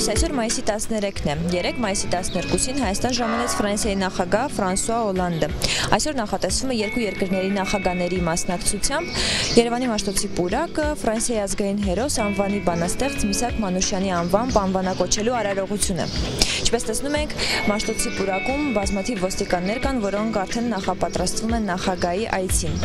Լույս, այսօր մայիսի 13-ն է։ Երեկ մայիսի 12-ին Հայաստան ժամանեց Ֆրանսիայի նախագահ Ֆրանսուଆ Օլանդը։ Այսօր նախատեսվում է երկու երկրների նախագահների մասնակցությամբ Երևանի Մաշտոցի պուրակը Ֆրանսիայի ազգային հերոս անվանի բանաստեղծ Միսաք Մանուշյանի անվամբ անվանակոչելու արարողությունը։ Ինչպես տեսնում ենք, Մաշտոցի պուրակում բազմաթիվ ոստիկաններ կան, որոնք արդեն նախապատրաստվում են նախագահի այցին։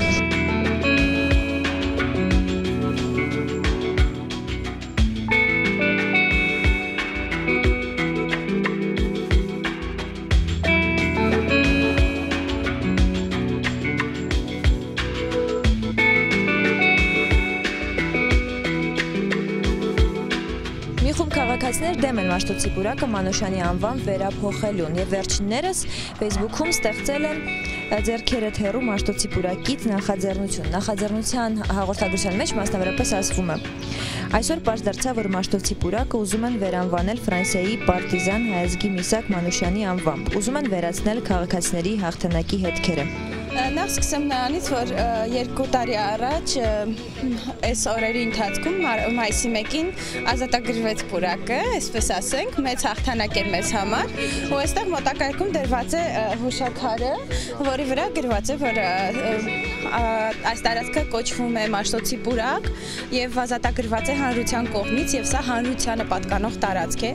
Մի խումբ քաղաքացիներ դեմ են Մաշտոցի պուրակը Մանուշյանի անվամբ վերափոխելուն եւ վերջիններս Facebook-ում ստեղծել են ձեռքերդ հեռու Մաշտոցի պուրակից նախաձեռնություն։ Նախաձեռնության հաղորդագրության մեջ մասնավորապես ասվում է. Այսօր պարզ դարձավ, որ Մաշտոցի պուրակը ուզում են վերանվանել Ֆրանսիայի պարտիզան հայազգի Միսաք Մանուշյանի անվամբ։ Ուզում են վերացնել քաղաքացիների հաղթանակի հետքերը։ Նախ սկսեմ նրանից, որ 2 տարի առաջ այս օրերի ընթացքում մայիսի 1-ին ազատագրվեց պուրակը, այսպես ասենք, մեծ հաղթանակ էր մեզ համար, ու այստեղ մոտակայքում դրված է հուշաքարը, որի վրա գրված է, որ այս տարածքը կոչվում է Մաշտոցի պուրակ եւ ազատագրված է հանրության կողմից եւ սա հանրությանը պատկանող տարածք է։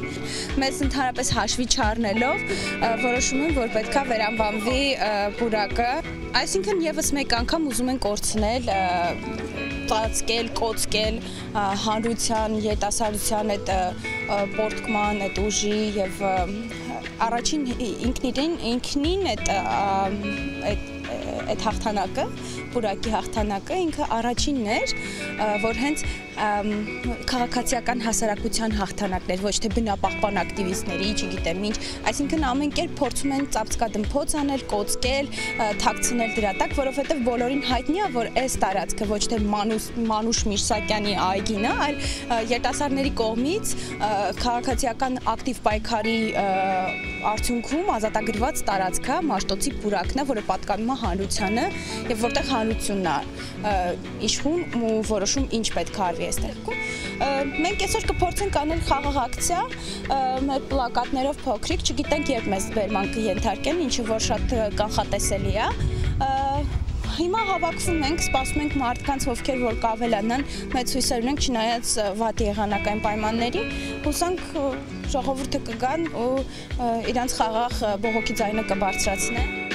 Մեզ ընդհանրապես հաշվի չառնելով որոշում են, որ պետքա վերանվանվի պուրակը, այսինքն եւս մեկ անգամ ուզում են կորցնել, ծածկել, կոծկել հանրության, երիտասարդության այդ պորտկման, այդ ուժի եւ առաջին ինքնին այդ հաղթանակը, պուրակի հաղթանակը ինքը առաջինն էր, որ հենց քաղաքացիական հասարակության հաղթանակն էր, ոչ թե բնապահպան ակտիվիստների, չգիտեմ ինչ, այսինքն ամեն կերպ փորձում են ծափծկադմփոց անել, կոծկել, թաքցնել դրա տակ, որովհետև բոլորին հայտնի է, որ այս տարածքը ոչ թե Մանուշ Միրսակյանի այգին է, այլ երիտասարդների կողմից քաղաքացիական ակտիվ պայքարի արդյունքում ազատագրված տարածքը Մաշտոցի պուրակն է, որը պատկանում է հանրությանը եւ որտեղ հանրությունն է իշխում ու որոշում ինչ պետք է արվի այստեղ։ Մենք այսօր կփորձենք անել խաղաղ ակցիա, մեր պլակատներով փոքրիկ, չգիտենք երբ մեզ բերման կենթարկեն, ինչը որ շատ կանխատեսելի է։ Հիմա հավաքվում ենք, սպասում ենք մարդկանց, ովքեր որ կավելանան, մեծ հույսեր ունենք չնայած վատ եղանակային պայմանների, հուսանք ժողովուրդը կգան ու իրանց խաղաղ բողոքի ձայնը կբարձրացնեն։